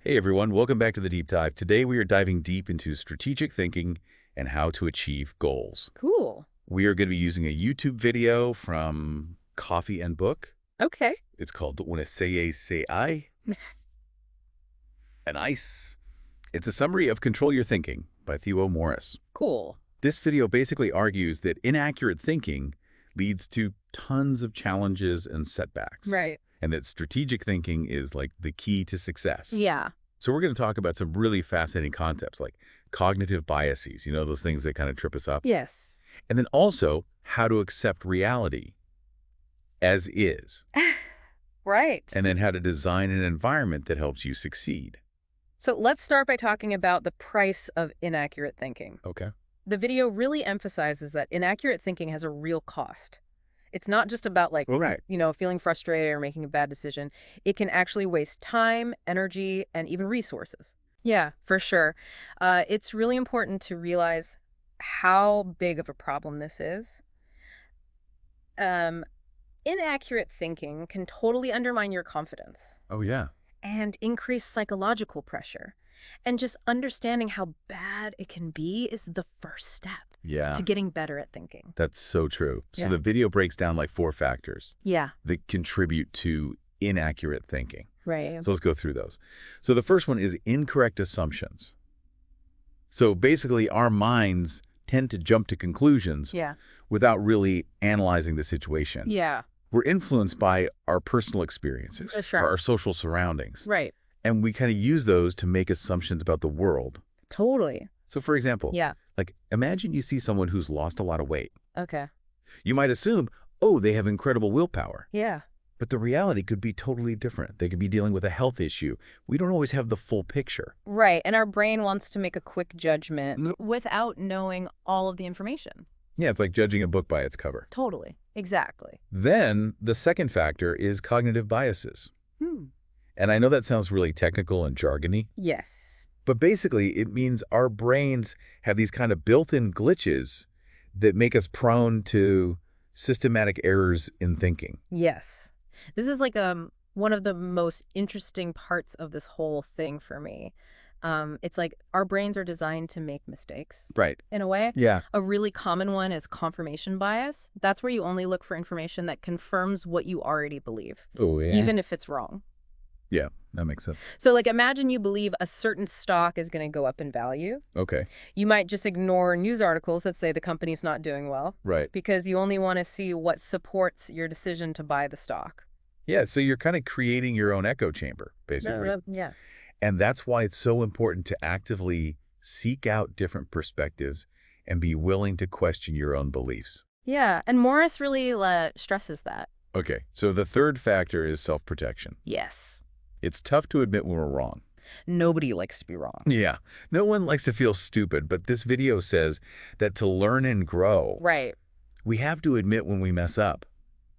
Hey everyone, welcome back to the Deep Dive. Today we are diving deep into strategic thinking and how to achieve goals. Cool. We are going to be using a YouTube video from Coffee and Book. Okay. It's called Una Say and Ice. It's a summary of Control Your Thinking by Theo Morris. Cool. This video basically argues that inaccurate thinking leads to tons of challenges and setbacks. Right. And that strategic thinking is like the key to success. Yeah. So we're going to talk about some really fascinating concepts like cognitive biases, those things that kind of trip us up. Yes. And then also how to accept reality as is. Right. And then how to design an environment that helps you succeed. So let's start by talking about the price of inaccurate thinking. Okay. The video really emphasizes that inaccurate thinking has a real cost. It's not just about Right. feeling frustrated or making a bad decision. It can actually waste time, energy, and even resources. Yeah, for sure. It's really important to realize how big of a problem this is. Inaccurate thinking can totally undermine your confidence Oh, yeah. and increase psychological pressure. And just understanding how bad it can be is the first step Yeah. to getting better at thinking. That's so true. So Yeah. the video breaks down like 4 factors Yeah, that contribute to inaccurate thinking. right. So let's go through those. So the first one is incorrect assumptions. So basically our minds tend to jump to conclusions Yeah. without really analyzing the situation. Yeah, We're influenced by our personal experiences, For sure. our social surroundings, right. and we kind of use those to make assumptions about the world. Totally. So for example, Yeah. like imagine you see someone who's lost a lot of weight. Okay. You might assume, oh, they have incredible willpower. Yeah. But the reality could be totally different. They could be dealing with a health issue. We don't always have the full picture. Right. And our brain wants to make a quick judgment without knowing all of the information. Yeah, it's like judging a book by its cover. Totally. Exactly. Then the second factor is cognitive biases. And I know that sounds really technical and jargony, Yes. but basically it means our brains have these kind of built-in glitches that make us prone to systematic errors in thinking. Yes. This is like one of the most interesting parts of this whole thing for me. It's like our brains are designed to make mistakes Right. in a way. Yeah. A really common one is confirmation bias. That's where you only look for information that confirms what you already believe, Oh, yeah. even if it's wrong. Yeah, that makes sense. So imagine you believe a certain stock is going to go up in value. Okay. You might just ignore news articles that say the company's not doing well Right. because you only want to see what supports your decision to buy the stock. Yeah, so you're kind of creating your own echo chamber, basically. Yeah. And that's why it's so important to actively seek out different perspectives and be willing to question your own beliefs. Yeah, and Morris really stresses that. Okay, so the third factor is self-protection. Yes. It's tough to admit when we're wrong. Nobody likes to be wrong. Yeah, no one likes to feel stupid, but this video says that to learn and grow, Right. we have to admit when we mess up.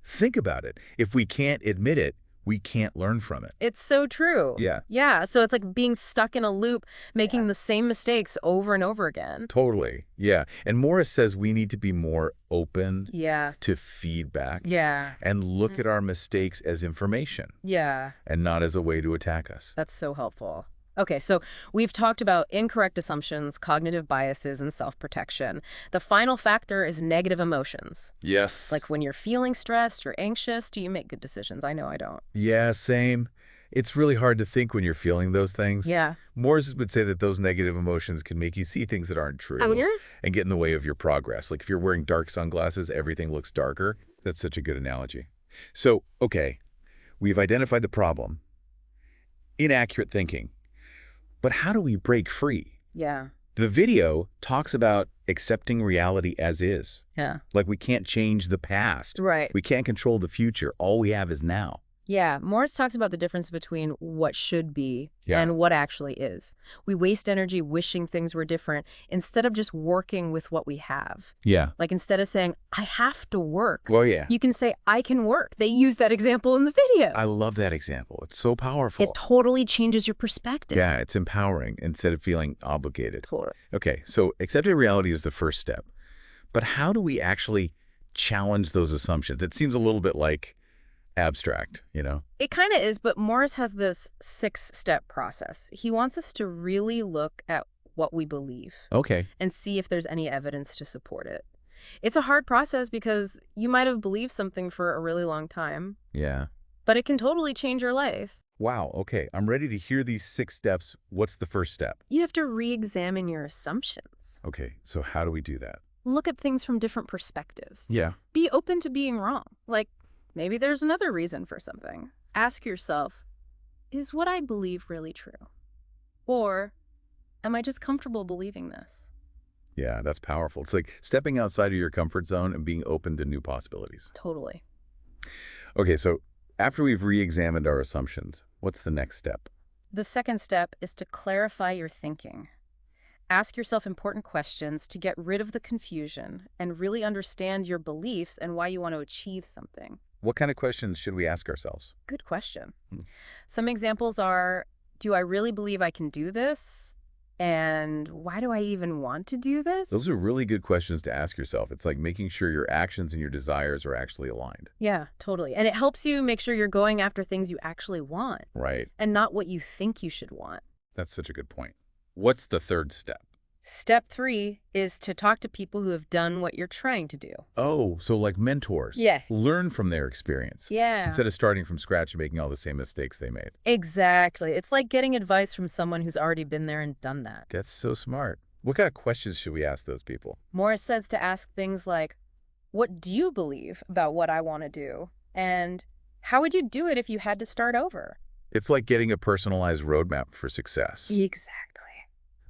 Think about it. If we can't admit it, we can't learn from it. It's so true. Yeah. Yeah, so it's like being stuck in a loop, making the same mistakes over and over again. Totally. Yeah. And Morris says we need to be more open Yeah. to feedback Yeah. and look at our mistakes as information Yeah. and not as a way to attack us. That's so helpful. Okay, so we've talked about incorrect assumptions, cognitive biases, and self-protection. The final factor is negative emotions. Yes. Like when you're feeling stressed or anxious, do you make good decisions? I know I don't. Yeah, same. It's really hard to think when you're feeling those things. Yeah. Morris would say that those negative emotions can make you see things that aren't true and get in the way of your progress. Like if you're wearing dark sunglasses, everything looks darker. That's such a good analogy. So, okay, we've identified the problem. Inaccurate thinking. But how do we break free? Yeah. The video talks about accepting reality as is. Yeah. Like we can't change the past. Right. We can't control the future. All we have is now. Yeah, Morris talks about the difference between what should be Yeah. and what actually is. We waste energy wishing things were different instead of just working with what we have. Yeah. Like instead of saying, I have to work, Well, yeah. you can say, I can work. They use that example in the video. I love that example. It's so powerful. It totally changes your perspective. Yeah, it's empowering instead of feeling obligated. Totally. Okay, so accepting reality is the first step. But how do we actually challenge those assumptions? It seems a little bit like abstract, you know? It kind of is, but Morris has this 6-step process. He wants us to really look at what we believe Okay. and see if there's any evidence to support it. It's a hard process because you might have believed something for a really long time, Yeah. but it can totally change your life. Wow, okay. I'm ready to hear these 6 steps. What's the first step? You have to re-examine your assumptions. Okay, so how do we do that? Look at things from different perspectives. Yeah. Be open to being wrong. Like, maybe there's another reason for something. Ask yourself, is what I believe really true? Or am I just comfortable believing this? Yeah, that's powerful. It's like stepping outside of your comfort zone and being open to new possibilities. Totally. Okay, so after we've re-examined our assumptions, what's the next step? The second step is to clarify your thinking. Ask yourself important questions to get rid of the confusion and really understand your beliefs and why you want to achieve something. What kind of questions should we ask ourselves? Good question. Hmm. Some examples are, do I really believe I can do this? And why do I even want to do this? Those are really good questions to ask yourself. It's like making sure your actions and your desires are actually aligned. Yeah, totally. And it helps you make sure you're going after things you actually want Right. and not what you think you should want. That's such a good point. What's the third step? Step 3 is to talk to people who have done what you're trying to do. Oh, so like mentors. Yeah. Learn from their experience. Yeah. Instead of starting from scratch and making all the same mistakes they made. Exactly. It's like getting advice from someone who's already been there and done that. That's so smart. What kind of questions should we ask those people? Morris says to ask things like, what do you believe about what I want to do? And how would you do it if you had to start over? It's like getting a personalized roadmap for success. Exactly.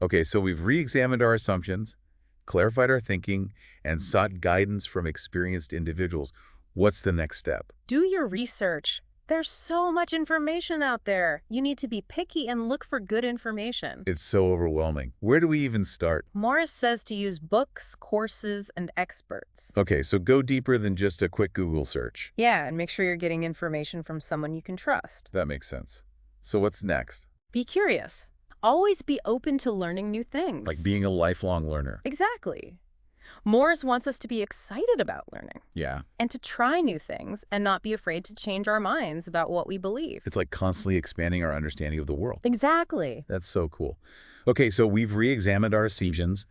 Okay, so we've re-examined our assumptions, clarified our thinking, and sought guidance from experienced individuals. What's the next step? Do your research. There's so much information out there. You need to be picky and look for good information. It's so overwhelming. Where do we even start? Morris says to use books, courses, and experts. Okay, so go deeper than just a quick Google search. Yeah, and make sure you're getting information from someone you can trust. That makes sense. So what's next? Be curious. Always be open to learning new things. Like being a lifelong learner. Exactly. Morris wants us to be excited about learning. Yeah. And to try new things and not be afraid to change our minds about what we believe. It's like constantly expanding our understanding of the world. Exactly. That's so cool. Okay, so we've re-examined our assumptions,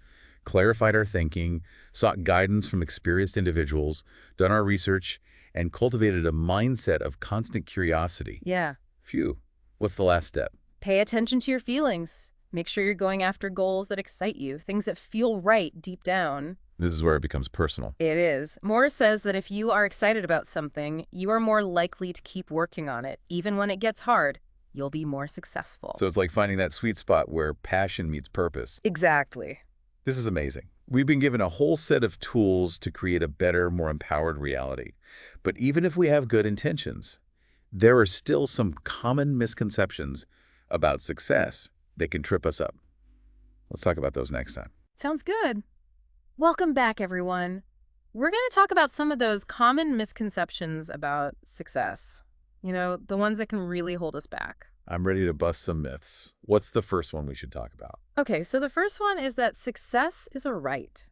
clarified our thinking, sought guidance from experienced individuals, done our research, and cultivated a mindset of constant curiosity. Yeah. Phew. What's the last step? Pay attention to your feelings. Make sure you're going after goals that excite you, things that feel right deep down. This is where it becomes personal. It is. Morris says that if you are excited about something, you are more likely to keep working on it. Even when it gets hard, you'll be more successful. So it's like finding that sweet spot where passion meets purpose. Exactly. This is amazing. We've been given a whole set of tools to create a better, more empowered reality. But even if we have good intentions, there are still some common misconceptions about success that can trip us up. Let's talk about those next time. Sounds good. Welcome back, everyone. We're going to talk about some of those common misconceptions about success. You know, the ones that can really hold us back. I'm ready to bust some myths. What's the first one we should talk about? Okay, so the first one is that success is a right.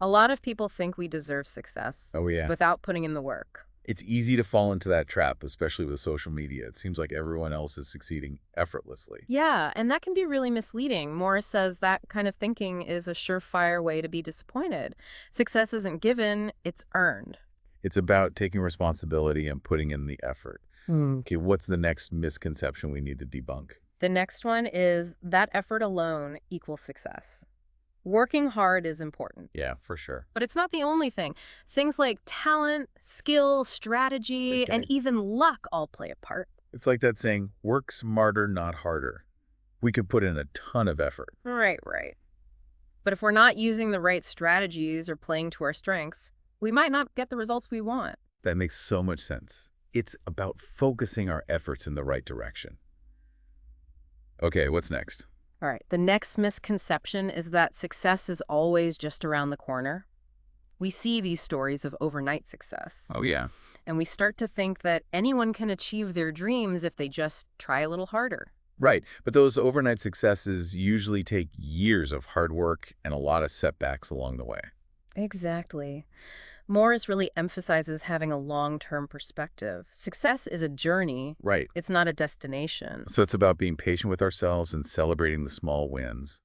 A lot of people think we deserve success Oh, yeah. without putting in the work. It's easy to fall into that trap, especially with social media. It seems like everyone else is succeeding effortlessly. Yeah, and that can be really misleading. Morris says that kind of thinking is a surefire way to be disappointed. Success isn't given, it's earned. It's about taking responsibility and putting in the effort. Okay, what's the next misconception we need to debunk? The next one is that effort alone equals success. Working hard is important. Yeah, for sure. But it's not the only thing. Things like talent, skill, strategy, and even luck all play a part. It's like that saying, work smarter, not harder. We could put in a ton of effort. Right. But if we're not using the right strategies or playing to our strengths, we might not get the results we want. That makes so much sense. It's about focusing our efforts in the right direction. Okay, what's next? All right, the next misconception is that success is always just around the corner. We see these stories of overnight success. Oh, yeah. And we start to think that anyone can achieve their dreams if they just try a little harder. Right, but those overnight successes usually take years of hard work and a lot of setbacks along the way. Exactly. Morris really emphasizes having a long-term perspective. Success is a journey. Right. It's not a destination. So it's about being patient with ourselves and celebrating the small wins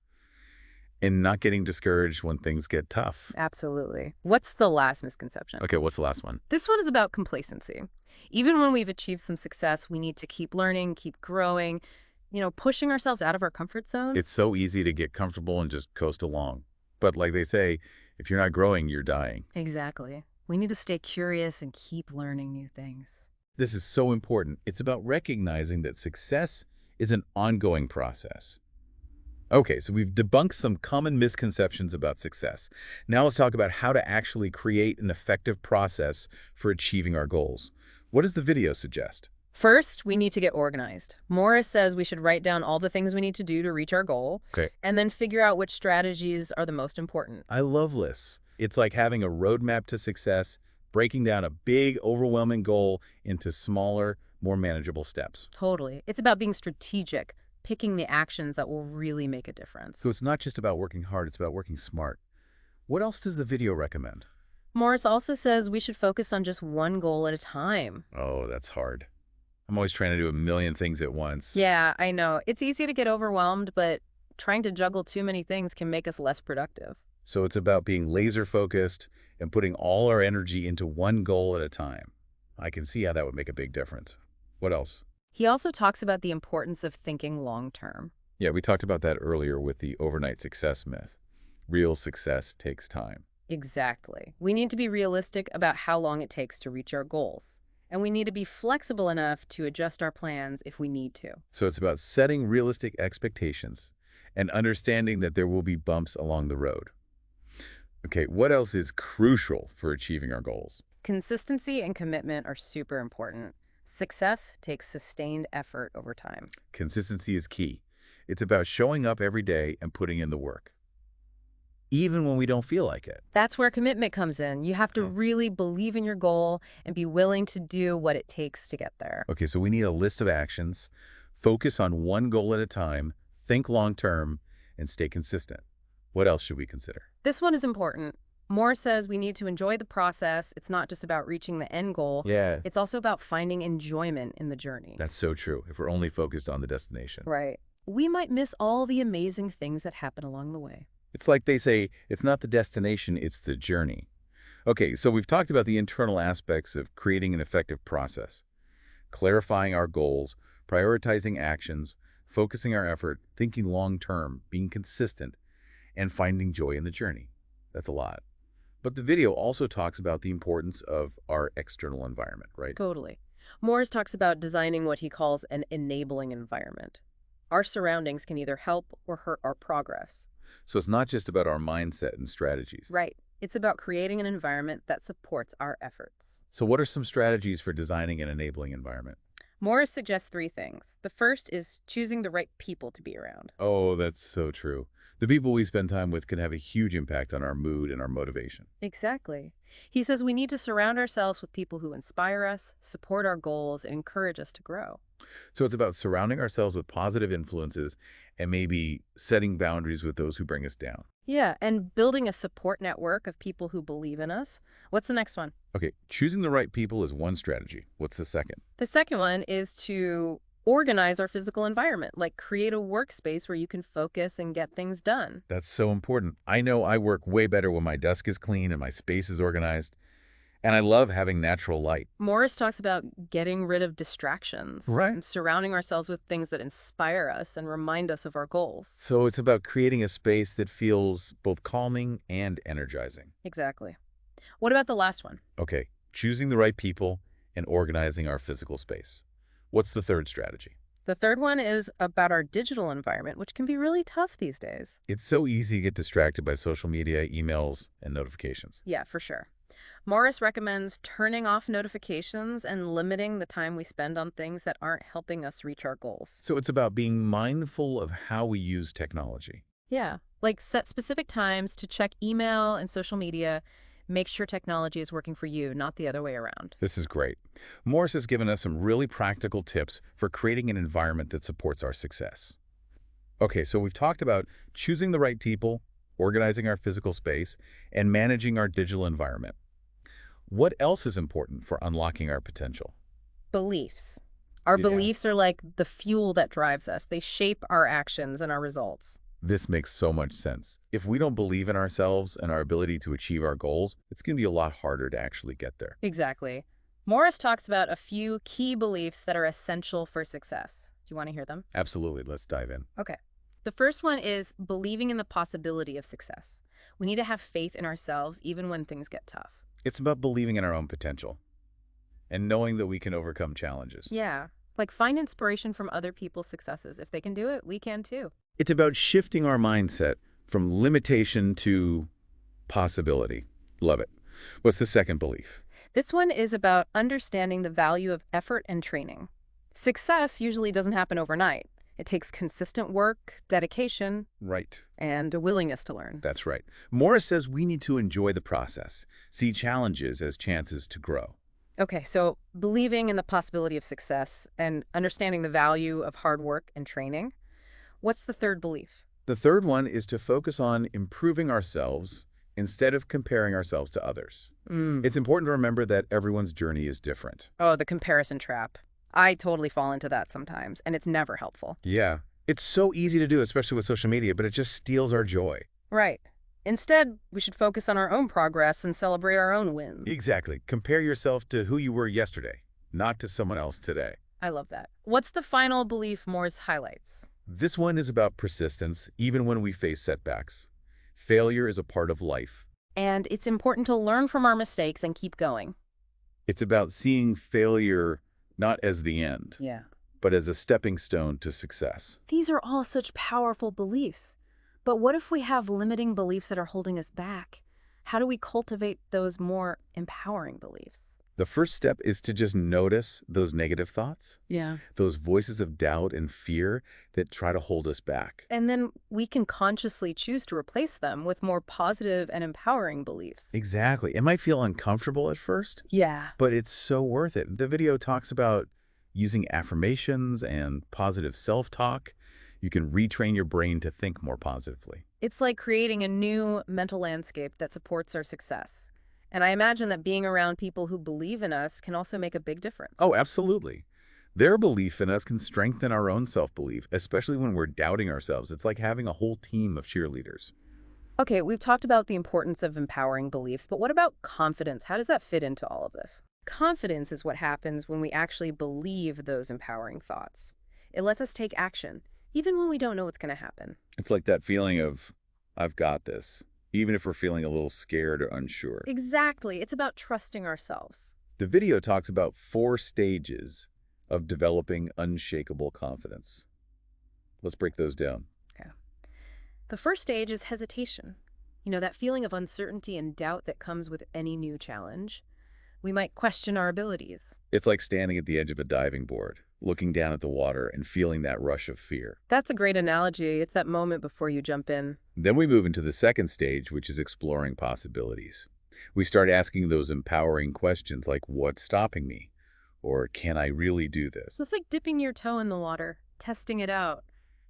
and not getting discouraged when things get tough. Absolutely. What's the last misconception? Okay, what's the last one? This one is about complacency. Even when we've achieved some success, we need to keep learning, keep growing, pushing ourselves out of our comfort zone. It's so easy to get comfortable and just coast along. But like they say, if you're not growing, you're dying. Exactly. We need to stay curious and keep learning new things. This is so important. It's about recognizing that success is an ongoing process. Okay, so we've debunked some common misconceptions about success. Now let's talk about how to actually create an effective process for achieving our goals. What does the video suggest? First, we need to get organized. Morris says we should write down all the things we need to do to reach our goal, Okay. and then figure out which strategies are the most important. I love this. It's like having a roadmap to success, breaking down a big, overwhelming goal into smaller, more manageable steps. Totally. It's about being strategic, picking the actions that will really make a difference. So it's not just about working hard, it's about working smart. What else does the video recommend? Morris also says we should focus on just one goal at a time. Oh, that's hard. I'm always trying to do a million things at once. Yeah, I know. It's easy to get overwhelmed, but trying to juggle too many things can make us less productive. So it's about being laser-focused and putting all our energy into one goal at a time. I can see how that would make a big difference. What else? He also talks about the importance of thinking long-term. Yeah, we talked about that earlier with the overnight success myth. Real success takes time. Exactly. We need to be realistic about how long it takes to reach our goals. And we need to be flexible enough to adjust our plans if we need to. So it's about setting realistic expectations and understanding that there will be bumps along the road. Okay, what else is crucial for achieving our goals? Consistency and commitment are super important. Success takes sustained effort over time. Consistency is key. It's about showing up every day and putting in the work, even when we don't feel like it. That's where commitment comes in. You have to really believe in your goal and be willing to do what it takes to get there. Okay, so we need a list of actions, focus on one goal at a time, think long-term, and stay consistent. What else should we consider? This one is important. Moore says we need to enjoy the process. It's not just about reaching the end goal. Yeah. It's also about finding enjoyment in the journey. That's so true, if we're only focused on the destination. Right. We might miss all the amazing things that happen along the way. It's like they say, it's not the destination, it's the journey. Okay, so we've talked about the internal aspects of creating an effective process, clarifying our goals, prioritizing actions, focusing our effort, thinking long-term, being consistent, and finding joy in the journey. That's a lot. But the video also talks about the importance of our external environment, right? Totally. Morris talks about designing what he calls an enabling environment. Our surroundings can either help or hurt our progress. So it's not just about our mindset and strategies. Right. It's about creating an environment that supports our efforts. So what are some strategies for designing an enabling environment? Morris suggests 3 things. The first is choosing the right people to be around. Oh, that's so true. The people we spend time with can have a huge impact on our mood and our motivation. Exactly. He says we need to surround ourselves with people who inspire us, support our goals, and encourage us to grow. So it's about surrounding ourselves with positive influences and maybe setting boundaries with those who bring us down. Yeah, and building a support network of people who believe in us. What's the next one? Okay, choosing the right people is one strategy. What's the second? The second one is to organize our physical environment, like create a workspace where you can focus and get things done. That's so important. I know I work way better when my desk is clean and my space is organized. And I love having natural light. Morris talks about getting rid of distractions. Right. And surrounding ourselves with things that inspire us and remind us of our goals. So it's about creating a space that feels both calming and energizing. Exactly. What about the last one? Okay, choosing the right people and organizing our physical space. What's the third strategy? The third one is about our digital environment, which can be really tough these days. It's so easy to get distracted by social media, emails, and notifications. Yeah, for sure. Morris recommends turning off notifications and limiting the time we spend on things that aren't helping us reach our goals. So it's about being mindful of how we use technology. Yeah, like set specific times to check email and social media. Make sure technology is working for you, not the other way around. This is great. Morris has given us some really practical tips for creating an environment that supports our success. Okay, so we've talked about choosing the right people, organizing our physical space, and managing our digital environment. What else is important for unlocking our potential? Beliefs. Our Yeah. beliefs are like the fuel that drives us. They shape our actions and our results. This makes so much sense. If we don't believe in ourselves and our ability to achieve our goals, it's going to be a lot harder to actually get there. Exactly. Morris talks about a few key beliefs that are essential for success. Do you want to hear them? Absolutely. Let's dive in. Okay. The first one is believing in the possibility of success. We need to have faith in ourselves even when things get tough. It's about believing in our own potential and knowing that we can overcome challenges. Yeah. Like find inspiration from other people's successes. If they can do it, we can too. It's about shifting our mindset from limitation to possibility. Love it. What's the second belief? This one is about understanding the value of effort and training. Success usually doesn't happen overnight. It takes consistent work, dedication, Right. and a willingness to learn. That's right. Morris says we need to enjoy the process, see challenges as chances to grow. Okay, so believing in the possibility of success and understanding the value of hard work and training. What's the third belief? The third one is to focus on improving ourselves instead of comparing ourselves to others. It's important to remember that everyone's journey is different. Oh, the comparison trap. I totally fall into that sometimes, and it's never helpful. Yeah. It's so easy to do, especially with social media, but it just steals our joy. Right. Instead, we should focus on our own progress and celebrate our own wins. Exactly. Compare yourself to who you were yesterday, not to someone else today. I love that. What's the final belief Morse highlights? This one is about persistence, even when we face setbacks. Failure is a part of life. And it's important to learn from our mistakes and keep going. It's about seeing failure not as the end, Yeah. but as a stepping stone to success. These are all such powerful beliefs. But what if we have limiting beliefs that are holding us back? How do we cultivate those more empowering beliefs? The first step is to just notice those negative thoughts, Yeah. those voices of doubt and fear that try to hold us back. And then we can consciously choose to replace them with more positive and empowering beliefs. Exactly. It might feel uncomfortable at first, Yeah. but it's so worth it. The video talks about using affirmations and positive self-talk. You can retrain your brain to think more positively. It's like creating a new mental landscape that supports our success. And I imagine that being around people who believe in us can also make a big difference. Oh, absolutely. Their belief in us can strengthen our own self-belief, especially when we're doubting ourselves. It's like having a whole team of cheerleaders. Okay, we've talked about the importance of empowering beliefs, but what about confidence? How does that fit into all of this? Confidence is what happens when we actually believe those empowering thoughts. It lets us take action, even when we don't know what's going to happen. It's like that feeling of, I've got this, even if we're feeling a little scared or unsure. Exactly. It's about trusting ourselves. The video talks about 4 stages of developing unshakable confidence. Let's break those down. Okay. The first stage is hesitation. You know, that feeling of uncertainty and doubt that comes with any new challenge. We might question our abilities. It's like standing at the edge of a diving board, looking down at the water and feeling that rush of fear. That's a great analogy. It's that moment before you jump in. Then we move into the second stage, which is exploring possibilities. We start asking those empowering questions like, what's stopping me? Or can I really do this? So it's like dipping your toe in the water, testing it out.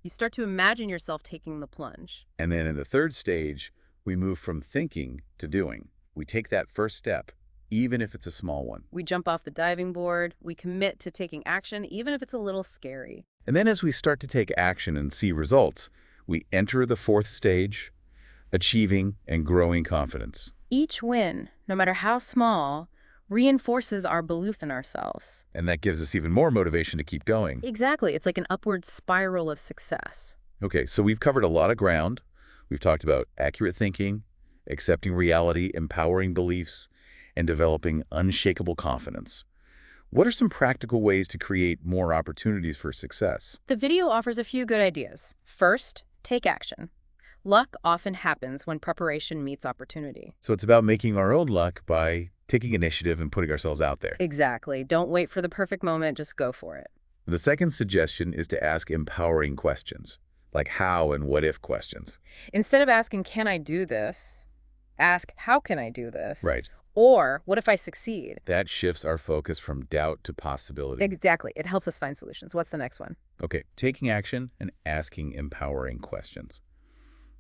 You start to imagine yourself taking the plunge. And then in the third stage, we move from thinking to doing. We take that first step, even if it's a small one. We jump off the diving board. We commit to taking action, even if it's a little scary. And then as we start to take action and see results, we enter the fourth stage, achieving and growing confidence. Each win, no matter how small, reinforces our belief in ourselves. And that gives us even more motivation to keep going. Exactly. It's like an upward spiral of success. Okay, so we've covered a lot of ground. We've talked about accurate thinking, accepting reality, empowering beliefs, and developing unshakable confidence. What are some practical ways to create more opportunities for success? The video offers a few good ideas. First, take action. Luck often happens when preparation meets opportunity. So it's about making our own luck by taking initiative and putting ourselves out there. Exactly. Don't wait for the perfect moment, just go for it. The second suggestion is to ask empowering questions, like how and what if questions. Instead of asking, can I do this? Ask, how can I do this? Right. Or, what if I succeed? That shifts our focus from doubt to possibility. Exactly. It helps us find solutions. What's the next one? Okay, taking action and asking empowering questions.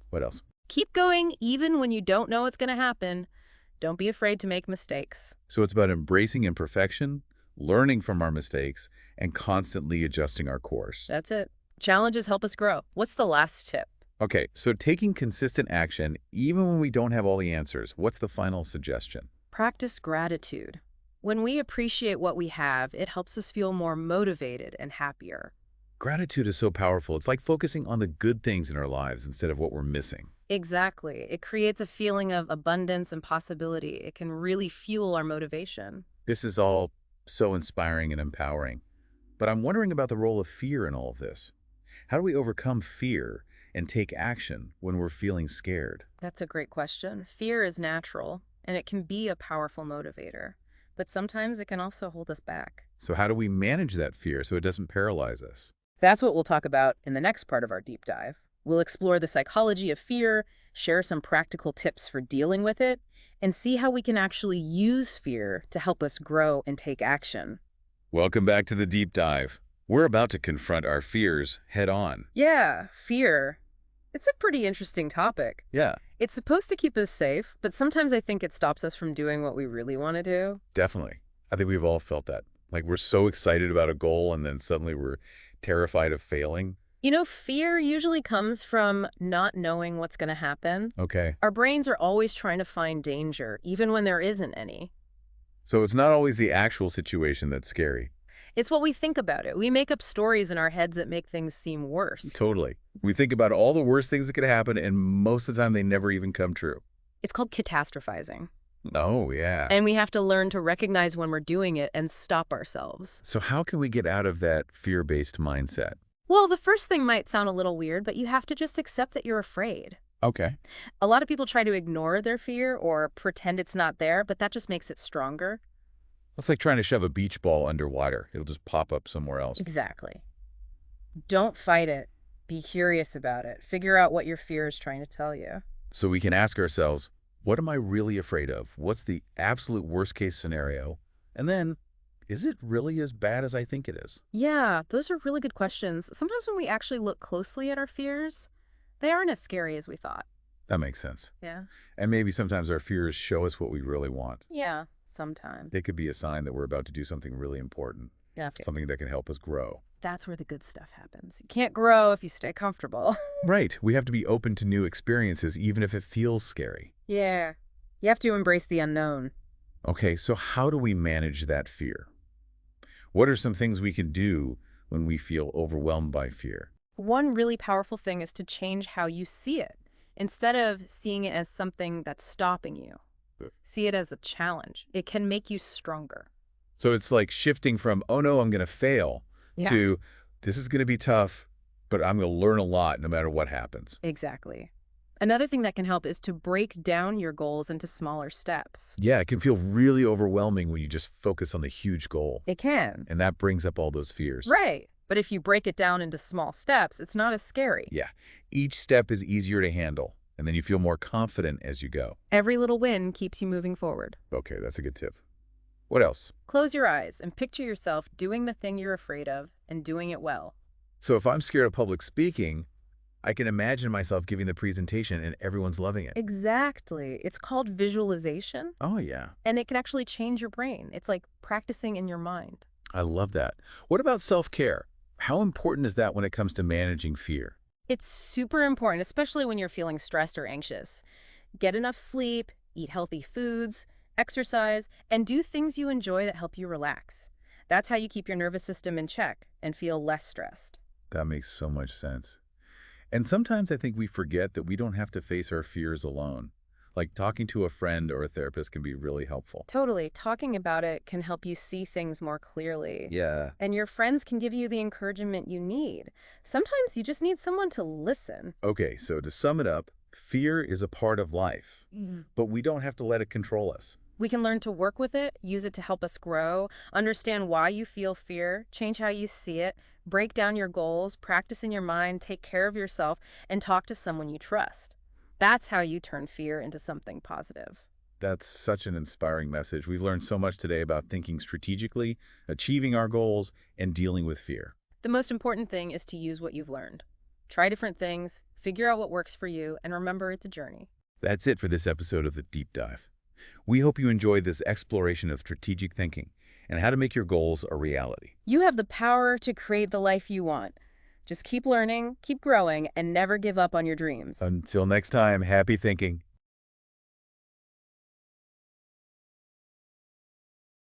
What else? Keep going even when you don't know what's going to happen. Don't be afraid to make mistakes. So it's about embracing imperfection, learning from our mistakes, and constantly adjusting our course. That's it. Challenges help us grow. What's the last tip? Okay, so taking consistent action, even when we don't have all the answers, what's the final suggestion? Practice gratitude. When we appreciate what we have, it helps us feel more motivated and happier. Gratitude is so powerful. It's like focusing on the good things in our lives instead of what we're missing. Exactly. It creates a feeling of abundance and possibility. It can really fuel our motivation. This is all so inspiring and empowering. But I'm wondering about the role of fear in all of this. How do we overcome fear and take action when we're feeling scared? That's a great question. Fear is natural, and it can be a powerful motivator. But sometimes it can also hold us back. So how do we manage that fear so it doesn't paralyze us? That's what we'll talk about in the next part of our deep dive. We'll explore the psychology of fear, share some practical tips for dealing with it, and see how we can actually use fear to help us grow and take action. Welcome back to the deep dive. We're about to confront our fears head on. Yeah, fear. It's a pretty interesting topic. Yeah, It's supposed to keep us safe, but sometimes I think it stops us from doing what we really want to do. definitely. I think we've all felt that. Like we're so excited about a goal and then suddenly we're terrified of failing. You know, fear usually comes from not knowing what's going to happen. Okay. Our brains are always trying to find danger, even when there isn't any. So it's not always the actual situation that's scary. It's what we think about it. We make up stories in our heads that make things seem worse. Totally. We think about all the worst things that could happen, and most of the time they never even come true. It's called catastrophizing. Oh, yeah. And we have to learn to recognize when we're doing it and stop ourselves. So how can we get out of that fear-based mindset? Well, the first thing might sound a little weird, but you have to just accept that you're afraid. Okay. A lot of people try to ignore their fear or pretend it's not there, but that just makes it stronger. It's like trying to shove a beach ball underwater. It'll just pop up somewhere else. Exactly. Don't fight it. Be curious about it. Figure out what your fear is trying to tell you. So we can ask ourselves, what am I really afraid of? What's the absolute worst-case scenario? And then, is it really as bad as I think it is? Yeah, those are really good questions. Sometimes when we actually look closely at our fears, they aren't as scary as we thought. That makes sense. Yeah. And maybe sometimes our fears show us what we really want. Yeah, sometimes. They could be a sign that we're about to do something really important, Yeah. something that can help us grow. That's where the good stuff happens. You can't grow if you stay comfortable. Right. We have to be open to new experiences, even if it feels scary. Yeah. You have to embrace the unknown. Okay, so how do we manage that fear? What are some things we can do when we feel overwhelmed by fear? One really powerful thing is to change how you see it. Instead of seeing it as something that's stopping you, see it as a challenge. It can make you stronger. So it's like shifting from, oh no, I'm going to fail, Yeah. to this is going to be tough, but I'm going to learn a lot no matter what happens. Exactly. Another thing that can help is to break down your goals into smaller steps. Yeah, it can feel really overwhelming when you just focus on the huge goal. It can. And that brings up all those fears. Right. But if you break it down into small steps, it's not as scary. Yeah, each step is easier to handle, and then you feel more confident as you go. Every little win keeps you moving forward. Okay, that's a good tip. What else? Close your eyes and picture yourself doing the thing you're afraid of and doing it well. So if I'm scared of public speaking, I can imagine myself giving the presentation and everyone's loving it. Exactly. It's called visualization, Oh, yeah. and it can actually change your brain. It's like practicing in your mind. I love that. What about self-care? How important is that when it comes to managing fear? It's super important, especially when you're feeling stressed or anxious. Get enough sleep, eat healthy foods, exercise, and do things you enjoy that help you relax. That's how you keep your nervous system in check and feel less stressed. That makes so much sense. And sometimes I think we forget that we don't have to face our fears alone. Like talking to a friend or a therapist can be really helpful. Totally. Talking about it can help you see things more clearly. Yeah. And your friends can give you the encouragement you need. Sometimes you just need someone to listen. Okay, so to sum it up, fear is a part of life, but we don't have to let it control us. We can learn to work with it, use it to help us grow, understand why you feel fear, change how you see it, break down your goals, practice in your mind, take care of yourself, and talk to someone you trust. That's how you turn fear into something positive. That's such an inspiring message. We've learned so much today about thinking strategically, achieving our goals, and dealing with fear. The most important thing is to use what you've learned. Try different things, figure out what works for you, and remember it's a journey. That's it for this episode of The Deep Dive. We hope you enjoyed this exploration of strategic thinking and how to make your goals a reality. You have the power to create the life you want. Just keep learning, keep growing, and never give up on your dreams. Until next time, happy thinking.